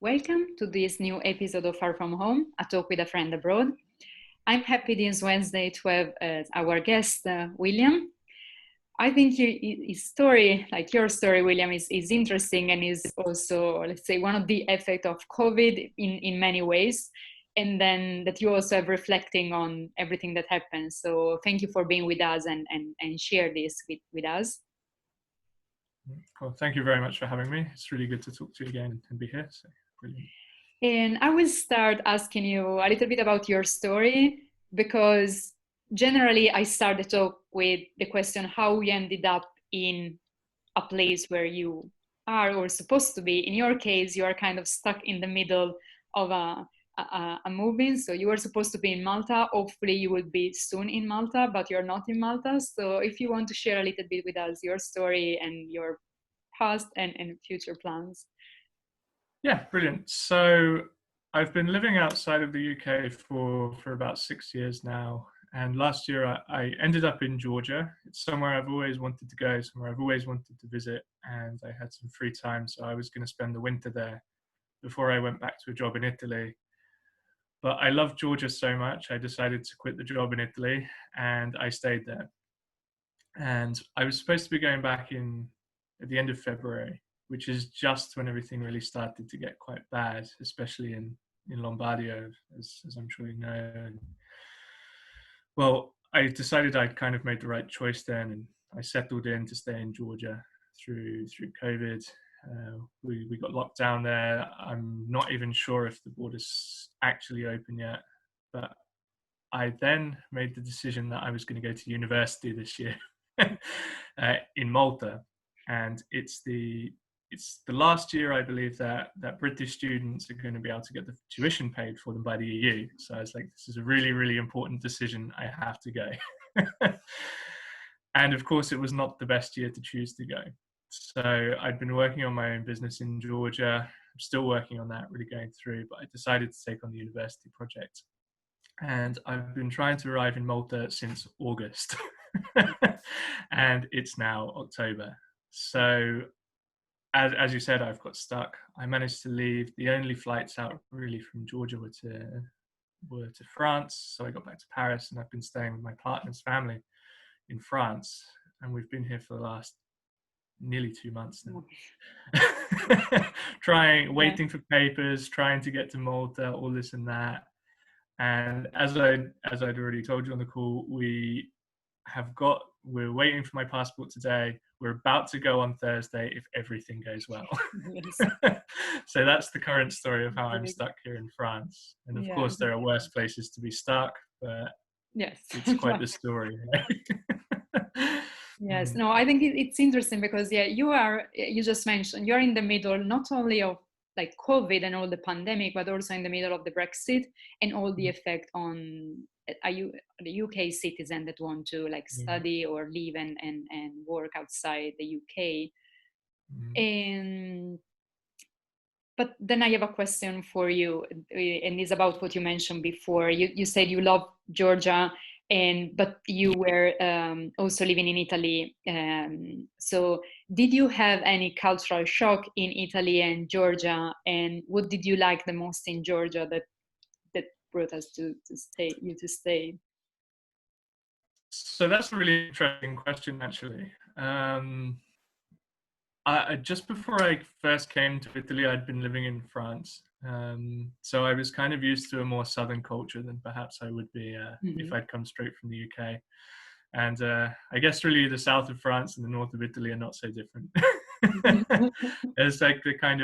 Welcome to this new episode of Far From Home, a talk with a friend abroad. I'm happy this Wednesday to have as our guest, William. I think his story, like your story, William, is interesting and is also, let's say, one of the effects of COVID in many ways. And then that you also have reflecting on everything that happened. So thank you for being with us and share this with us. Cool. Thank you very much for having me. It's really good to talk to you again and be here. So brilliant. And I will start asking you a little bit about your story, because generally I start the talk with the question how you ended up in a place where you are or supposed to be. In your case, you are kind of stuck in the middle of a moving. So you were supposed to be in Malta. Hopefully you will be soon in Malta, but you're not in Malta. So if you want to share a little bit with us your story and your past and future plans. Yeah, brilliant. So I've been living outside of the UK for about 6 years now. And last year I ended up in Georgia. It's somewhere I've always wanted to go, somewhere I've always wanted to visit. And I had some free time, so I was going to spend the winter there before I went back to a job in Italy. But I loved Georgia so much, I decided to quit the job in Italy and I stayed there. And I was supposed to be going back at the end of February, which is just when everything really started to get quite bad, especially in Lombardia, as I'm sure you know. And, well, I decided I'd kind of made the right choice then, and I settled in to stay in Georgia through COVID. We got locked down there. I'm not even sure if the border's actually open yet, but I then made the decision that I was going to go to university this year in Malta, and it's the last year, I believe, that British students are going to be able to get the tuition paid for them by the EU. So I was like, this is a really, really important decision. I have to go. And of course, it was not the best year to choose to go. So I'd been working on my own business in Georgia. I'm still working on that, really going through, but I decided to take on the university project. And I've been trying to arrive in Malta since August. And it's now October. So as you said, I've got stuck. I managed to leave. The only flights out really from Georgia were to France. So I got back to Paris, and I've been staying with my partner's family in France. And we've been here for the last nearly 2 months now. Waiting for papers, trying to get to Malta, all this and that. And as I'd already told you on the call, we're waiting for my passport today. We're about to go on Thursday if everything goes well. Yes. So that's the current story of how I'm stuck here in France. And of course, there are worse places to be stuck, but yes, it's quite the story. Yes, no, I think it's interesting because you just mentioned you're in the middle not only of like COVID and all the pandemic, but also in the middle of the Brexit and all the effect on the UK citizen that want to like study or live and work outside the UK. But then I have a question for you, and it's about what you mentioned before. You said you love Georgia, but you were also living in Italy. So did you have any cultural shock in Italy and Georgia? And what did you like the most in Georgia that brought us to stay? So that's a really interesting question, actually. Just before I first came to Italy, I'd been living in France. So I was kind of used to a more southern culture than perhaps I would be if I'd come straight from the UK. And I guess really the south of France and the north of Italy are not so different. There's like the kind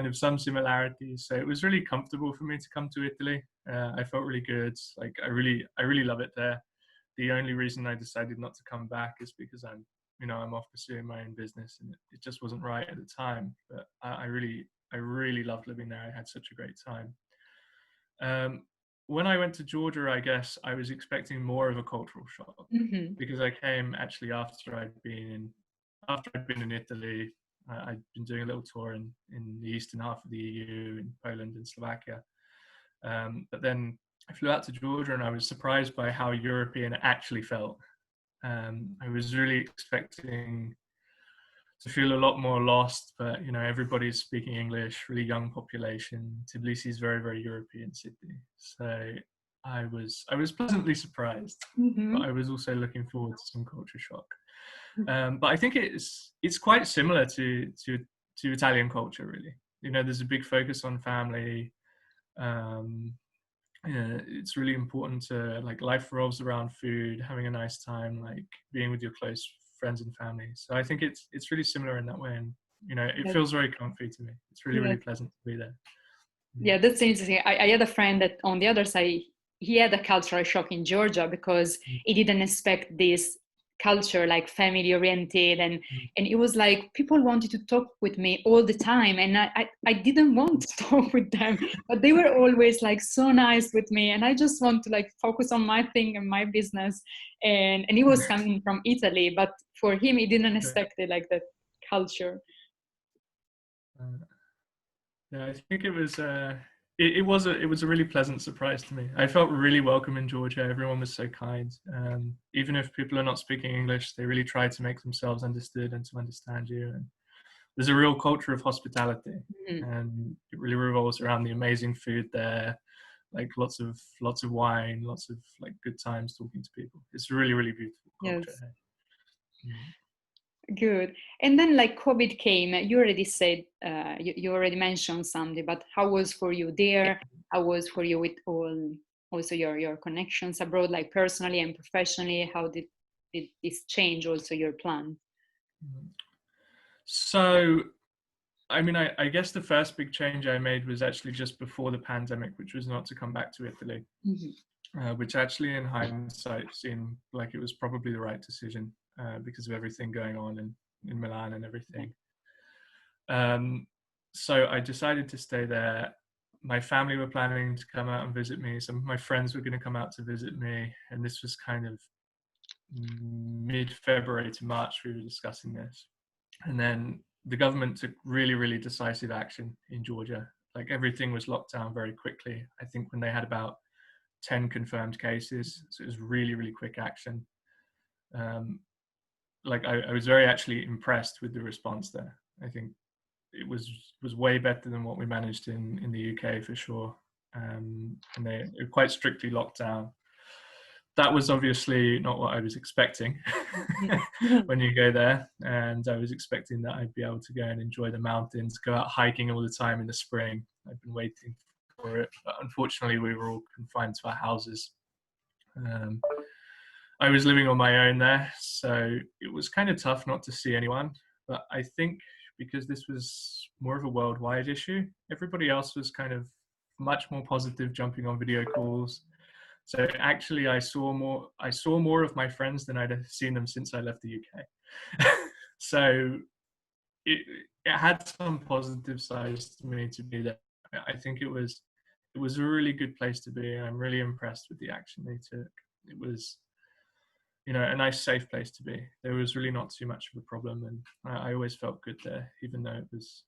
of some similarities. So it was really comfortable for me to come to Italy. I felt really good. Like I really love it there. The only reason I decided not to come back is because I'm off pursuing my own business, and it just wasn't right at the time. But I really loved living there. I had such a great time. When I went to Georgia, I guess I was expecting more of a cultural shock because I came actually after I'd been in Italy. I'd been doing a little tour in the eastern half of the EU, in Poland and Slovakia. But then I flew out to Georgia, and I was surprised by how European it actually felt. I was really expecting to feel a lot more lost. But you know, everybody's speaking English. Really young population. Tbilisi is very, very European city. So I was pleasantly surprised, but Mm-hmm. I was also looking forward to some culture shock. But I think it's quite similar to Italian culture, really. You know, there's a big focus on family. Um, yeah, it's really important to, like, life revolves around food, having a nice time, like being with your close friends and family. So I think it's really similar in that way, and you know, it Yes. feels very comfy to me. It's really, really Yes. pleasant to be there. Mm. Yeah, that's interesting. I had a friend that on the other side, he had a cultural shock in Georgia because Mm. he didn't expect this culture, like family oriented, Mm. and it was like people wanted to talk with me all the time, and I didn't want to talk with them, but they were always like so nice with me, and I just want to like focus on my thing and my business, and he was coming from Italy, but for him he didn't Yeah. expect it like that culture. Uh, yeah, I think it was a really pleasant surprise to me. I felt really welcome in Georgia. Everyone was so kind. Even if people are not speaking English, they really try to make themselves understood and to understand you. And there's a real culture of hospitality, Mhm. and it really revolves around the amazing food there, like lots of wine, lots of like good times talking to people. It's a really, really beautiful culture Yes. here. Mm. Good. And then like COVID came, you already said, you already mentioned something, but how was for you there? How was for you with all, also your connections abroad, like personally and professionally? How did this change also your plan? Mm. So, I mean, I guess the first big change I made was actually just before the pandemic, which was not to come back to Italy, Mhm. which actually in hindsight seemed like it was probably the right decision, because of everything going on in Milan and everything. Um, so I decided to stay there. My family were planning to come out and visit me. Some of my friends were going to come out to visit me. And this was kind of mid-February to March, we were discussing this. And then the government took really, really decisive action in Georgia. Like, everything was locked down very quickly. I think when they had about 10 confirmed cases. So it was really, really quick action. Um, like I was very actually impressed with the response there. I think it was way better than what we managed in the UK for sure. And they were quite strictly locked down. That was obviously not what I was expecting Mhm. when you go there. And I was expecting that I'd be able to go and enjoy the mountains, go out hiking all the time in the spring. I've been waiting for it, but unfortunately we were all confined to our houses. Um, I was living on my own there, so it was kind of tough not to see anyone. But I think because this was more of a worldwide issue, everybody else was kind of much more positive, jumping on video calls. So actually, I saw more of my friends than I'd seen them since I left the UK. So it, it had some positive sides to me to be there. I think it was a really good place to be. I'm really impressed with the action they took. It was, a nice safe place to be. There was really not too much of a problem, and I always felt good there, even though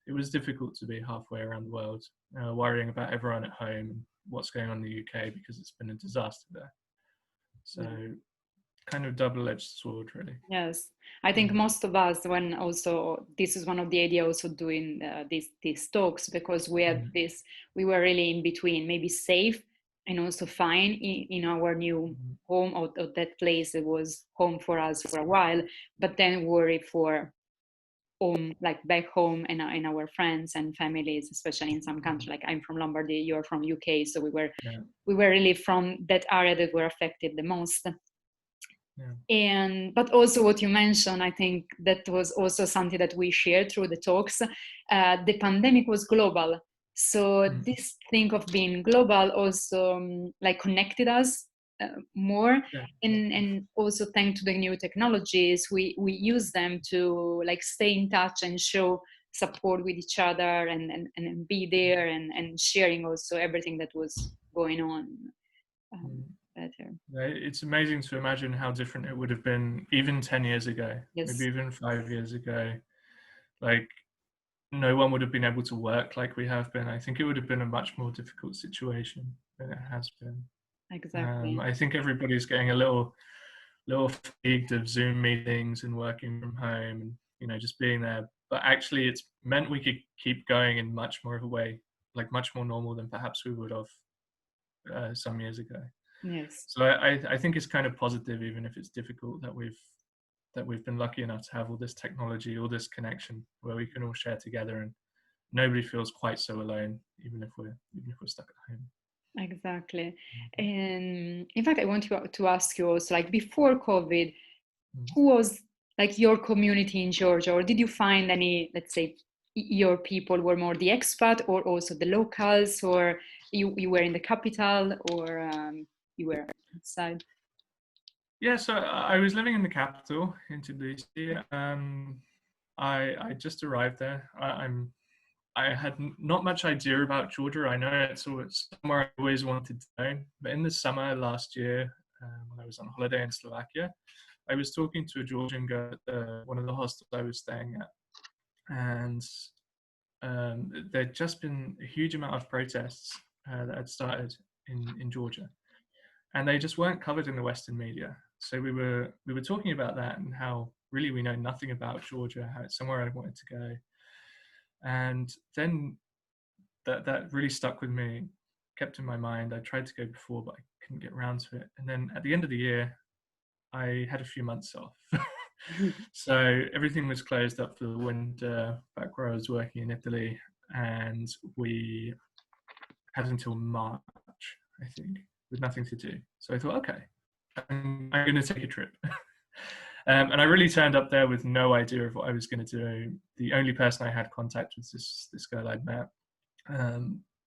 it was difficult to be halfway around the world, worrying about everyone at home and what's going on in the UK, because it's been a disaster there. So Yeah. kind of double-edged sword, really. Yes, I think Mm. most of us, when also this is one of the idea also doing these talks, because we had Mm. this, we were really in between, maybe safe and also fine in our new Mm. home, or that place that was home for us for a while, but then worry for home, like back home, and our friends and families, especially in some countries. Like I'm from Lombardy, you're from UK, so we were Yeah, we were really from that area that were affected the most. yeah. And but also what you mentioned, I think that was also something that we shared through the talks. The pandemic was global, so Mm. this thing of being global also like connected us more, Yeah, and also thanks to the new technologies, we use them to like stay in touch and show support with each other, and be there, and sharing also everything that was going on mm. better. Yeah, it's amazing to imagine how different it would have been even 10 years ago, maybe Yes, even 5 years ago. Like, no one would have been able to work like we have been. I think it would have been a much more difficult situation than it has been. exactly. I think everybody's getting a little fatigued of Zoom meetings and working from home. And just being there. But actually, it's meant we could keep going in much more of a way, like much more normal than perhaps we would have some years ago. Yes. So I think it's kind of positive, even if it's difficult, that we've been lucky enough to have all this technology, all this connection, where we can all share together, and nobody feels quite so alone, even if we're stuck at home. Exactly. And in fact, I want to ask you also, like before COVID, who was like your community in Georgia, or did you find any, let's say, your people were more the expat or also the locals, or you were in the capital, or you were outside? Yeah, so I was living in the capital, in Tbilisi. I just arrived there. I had not much idea about Georgia. I know it's somewhere I always wanted to go. But in the summer last year, when I was on holiday in Slovakia, I was talking to a Georgian girl at one of the hostels I was staying at, and there'd just been a huge amount of protests that had started in Georgia, and they just weren't covered in the Western media. So we were talking about that and how really we know nothing about Georgia, how it's somewhere I wanted to go, and then that really stuck with me, kept in my mind. I tried to go before, but I couldn't get around to it. And then at the end of the year, I had a few months off. So everything was closed up for the winter back where I was working in Italy, and we had until March, I think, with nothing to do. So I thought, okay, I'm going to take a trip. And I really turned up there with no idea of what I was going to do. The only person I had contact was this girl I'd met.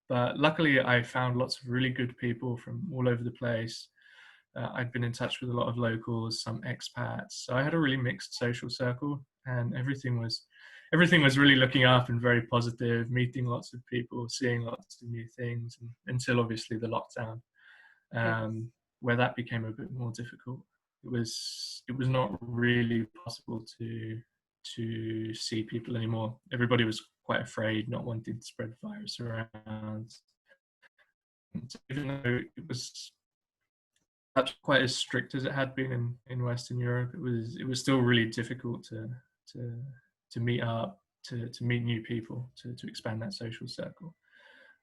But luckily, I found lots of really good people from all over the place. I'd been in touch with a lot of locals, some expats. So I had a really mixed social circle, and everything was really looking up and very positive. Meeting lots of people, seeing lots of new things, until obviously the lockdown, Yes. where that became a bit more difficult. It was not really possible to see people anymore. Everybody was quite afraid, not wanting to spread the virus around. And even though it was perhaps quite as strict as it had been in Western Europe, it was still really difficult to meet up, to meet new people, to expand that social circle.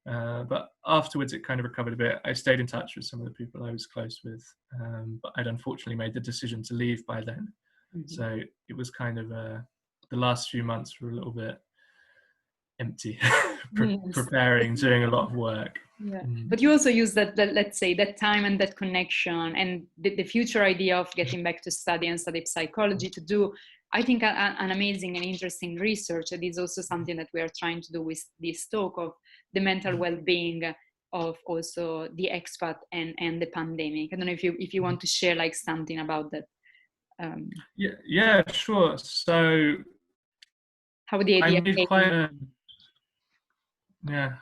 But afterwards, it kind of recovered a bit. I stayed in touch with some of the people I was close with, but I'd unfortunately made the decision to leave by then. Mm-hmm. So it was kind of the last few months were a little bit empty, preparing, doing a lot of work. Yeah. But you also use that let's say that time and that connection and the future idea of getting back to study and study psychology to do, I think, an amazing and interesting research. It is also something that we are trying to do with this talk of the mental well-being of also the expat and the pandemic. I don't know if you want to share like something about that. Yeah, sure. So how the idea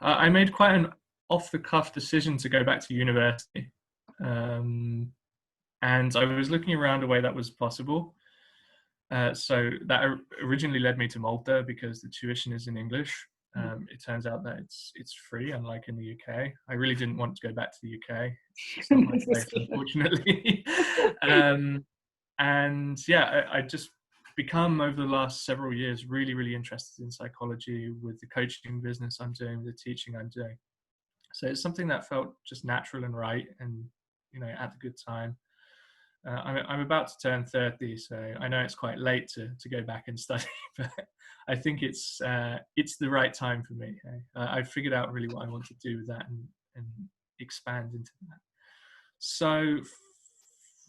I made quite an off-the-cuff decision to go back to university, and I was looking around a way that was possible. So that originally led me to Malta because the tuition is in English. It turns out that it's free, unlike in the UK. I really didn't want to go back to the UK. It's not my place, unfortunately. And yeah, I just become over the last several years really, really interested in psychology with the coaching business I'm doing, the teaching I'm doing. So it's something that felt just natural and right, and at a good time. I'm about to turn 30, so I know it's quite late to go back and study, but I think it's the right time for me. I've figured out really what I want to do with that and expand into that. So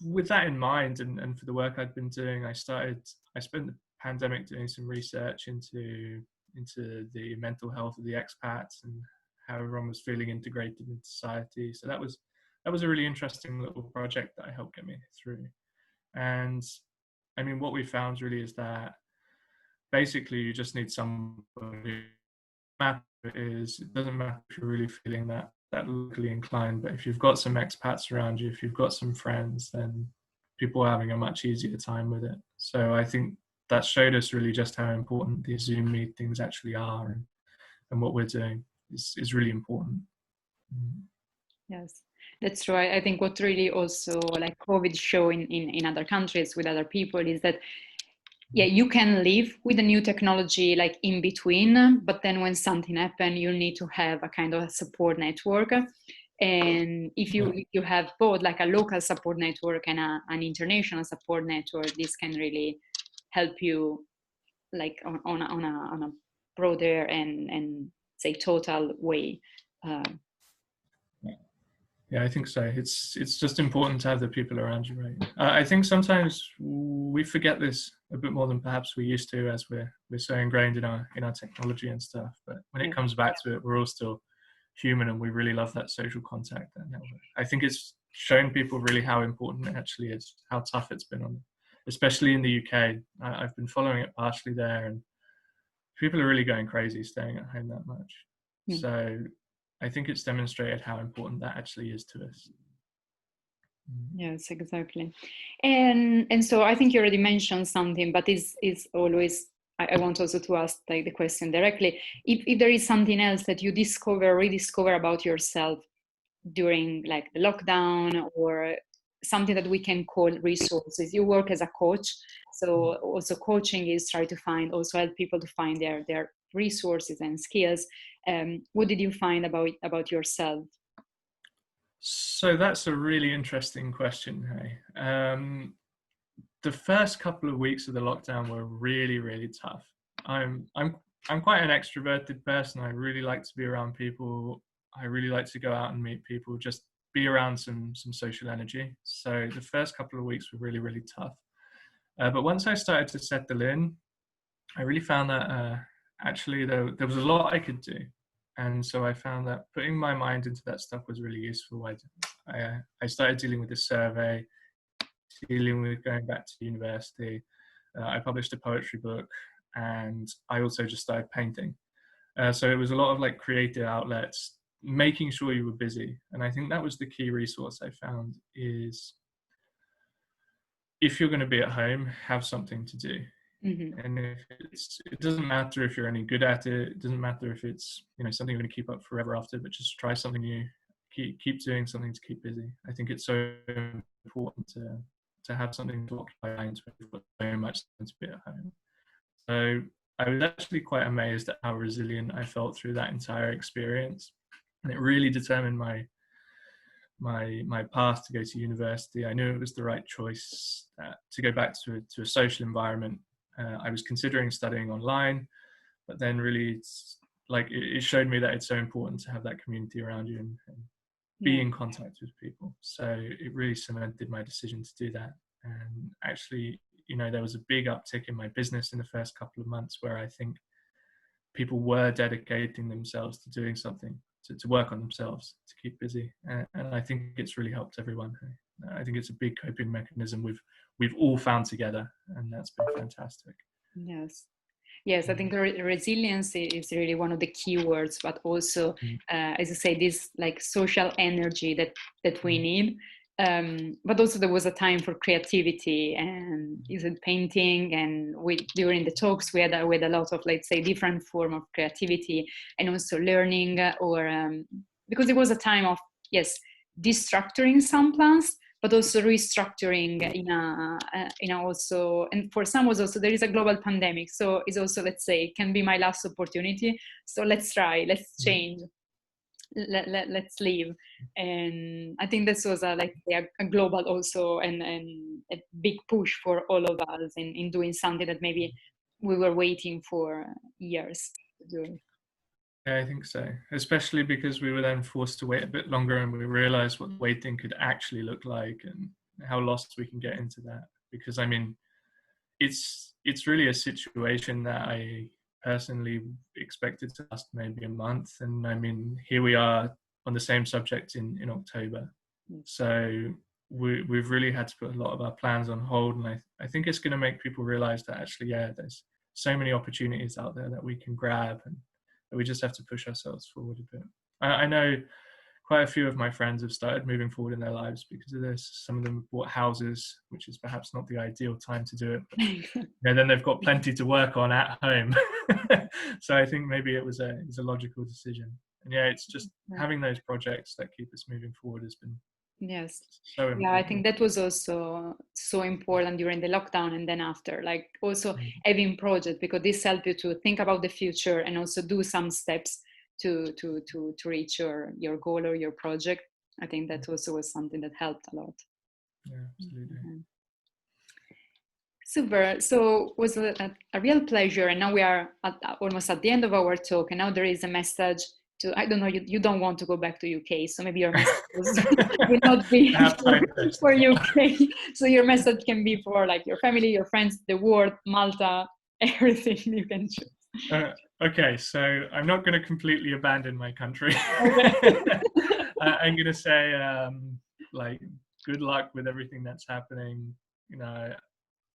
with that in mind, and for the work I'd been doing, I spent the pandemic doing some research into the mental health of the expats and how everyone was feeling integrated in society. So that was a really interesting little project that I helped get me through. And I mean, what we found really is that basically you just need somebody. It doesn't matter if you're really feeling that locally inclined, but if you've got some expats around you, if you've got some friends, then people are having a much easier time with it. So I think that showed us really just how important these Zoom meetings actually are, and what we're doing is really important. Yes, that's true. I think what really also like COVID show in other countries with other people is that yeah, you can live with the new technology like in between, but then when something happens, you need to have a kind of a support network. And if you have both like a local support network and an international support network, this can really help you like on a broader and say total way. Yeah, I think so. It's just important to have the people around you, right? I think sometimes we forget this a bit more than perhaps we used to, as we're so ingrained in our technology and stuff. But when it comes back to it, we're all still human, and we really love that social contact, that network. I think it's shown people really how important it actually is, how tough it's been on them, especially in the UK. I've been following it partially there, and people are really going crazy staying at home that much. So I think it's demonstrated how important that actually is to us. Yes, exactly. And so I think you already mentioned something, but is always I want also to ask like the question directly. If there is something else that you rediscover about yourself during like the lockdown, or something that we can call resources. You work as a coach, so also coaching is try to find, also help people to find their resources and skills. What did you find about yourself? So that's a really interesting question. Hey, the first couple of weeks of the lockdown were really, really tough. I'm quite an extroverted person. I really like to be around people. I really like to go out and meet people, just be around some social energy. So the first couple of weeks were really, really tough. But once I started to settle in, I really found that actually there was a lot I could do. And so I found that putting my mind into that stuff was really useful. I started dealing with the survey, dealing with going back to university. I published a poetry book, and I also just started painting. So it was a lot of like creative outlets, making sure you were busy. And I think that was the key resource I found is if you're going to be at home, have something to do. Mm-hmm. And if it doesn't matter if you're any good at it. It doesn't matter if it's something you're going to keep up forever after. But just try something new. Keep doing something to keep busy. I think it's so important to have something to occupy minds when you've got so much to be at home. So I was actually quite amazed at how resilient I felt through that entire experience, and it really determined my path to go to university. I knew it was the right choice to go back to a social environment. I was considering studying online, but then really it showed me that it's so important to have that community around you and be in contact with people. So it really cemented my decision to do that. And actually, there was a big uptick in my business in the first couple of months where I think people were dedicating themselves to doing something, to work on themselves, to keep busy. And I think it's really helped everyone. I think it's a big coping mechanism we've all found together, and that's been fantastic. Yes, I think resilience is really one of the key words, but also, as I say, this like social energy that we need. But also there was a time for creativity and painting, and during the talks we had a lot of, let's say, different form of creativity, and also learning, because it was a time of, yes, destructuring some plans, but also restructuring in a also, and for some was also, there is a global pandemic, so it's also, let's say, can be my last opportunity, so let's try, let's change, let's leave. And I think this was a global also, and a big push for all of us in doing something that maybe we were waiting for years to do. Yeah, I think so, especially because we were then forced to wait a bit longer, and we realized what waiting could actually look like and how lost we can get into that. Because it's really a situation that I personally expected to last maybe a month, and here we are on the same subject in October. So we've really had to put a lot of our plans on hold, and I think it's going to make people realize that actually, there's so many opportunities out there that we can grab, and we just have to push ourselves forward a bit. I know quite a few of my friends have started moving forward in their lives because of this. Some of them have bought houses, which is perhaps not the ideal time to do it, but then they've got plenty to work on at home. So I think maybe it was a logical decision. And it's just having those projects that keep us moving forward has been Yes. So Yeah, I important. think that was also so important during the lockdown and then after, like also Mm. having project, because this helps you to think about the future and also do some steps to reach your goal or your project. I think that also was something that helped a lot. Yeah, absolutely. Mhm. Super. So it was a real pleasure. And now we are almost at the end of our talk. And now there is a message to, I don't know, you don't want to go back to UK. So maybe your message will not be I have time first. for UK. So your message can be for like your family, your friends, the world, Malta, everything you can choose. Okay, so I'm not going to completely abandon my country. Okay. I'm going to say, like, good luck with everything that's happening. You know,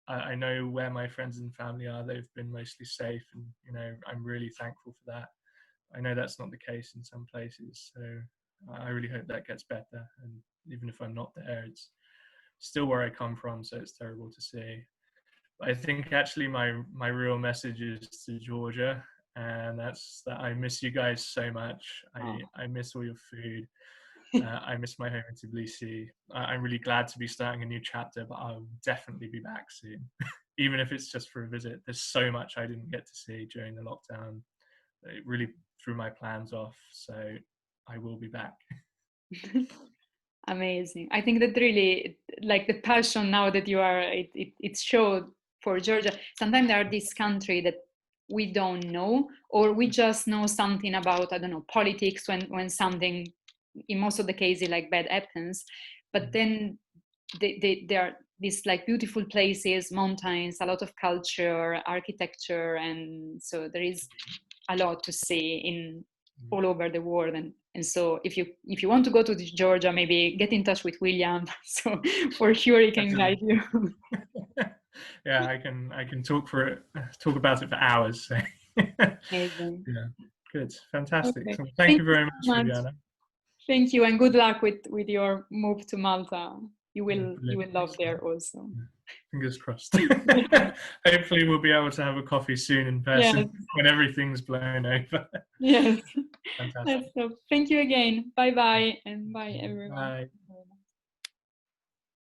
I know where my friends and family are. They've been mostly safe, and you know, I'm really thankful for that. I know that's not the case in some places, so I really hope that gets better. And even if I'm not there, it's still where I come from, so it's terrible to see. But I think actually my real message is to Georgia, and that's that I miss you guys so much. Oh. I miss all your food. I miss my home in Tbilisi. I'm really glad to be starting a new chapter, but I'll definitely be back soon, even if it's just for a visit. There's so much I didn't get to see during the lockdown. It really threw my plans off, so I will be back. Amazing. I think that really, like the passion now that you are, it showed for Georgia. Sometimes there are these countries that we don't know, or we just know something about, I don't know, politics when something, in most of the cases, like bad happens. But then they are these like beautiful places, mountains, a lot of culture, architecture, and so there is a lot to see in all over the world. And so if you want to go to Georgia, maybe get in touch with William. So for sure he can guide you. Yeah, I can talk about it for hours. So. Amazing. Yeah, good, fantastic. Okay. So thank Thank you you very so much, much. Viviana. Thank you, and good luck with your move to Malta. Yeah, You brilliant. will love there also. Yeah, fingers crossed. Hopefully, we'll be able to have a coffee soon in Yes. person when everything's blown over. Yes. Fantastic. So thank you again. Bye bye, and bye everyone. Bye.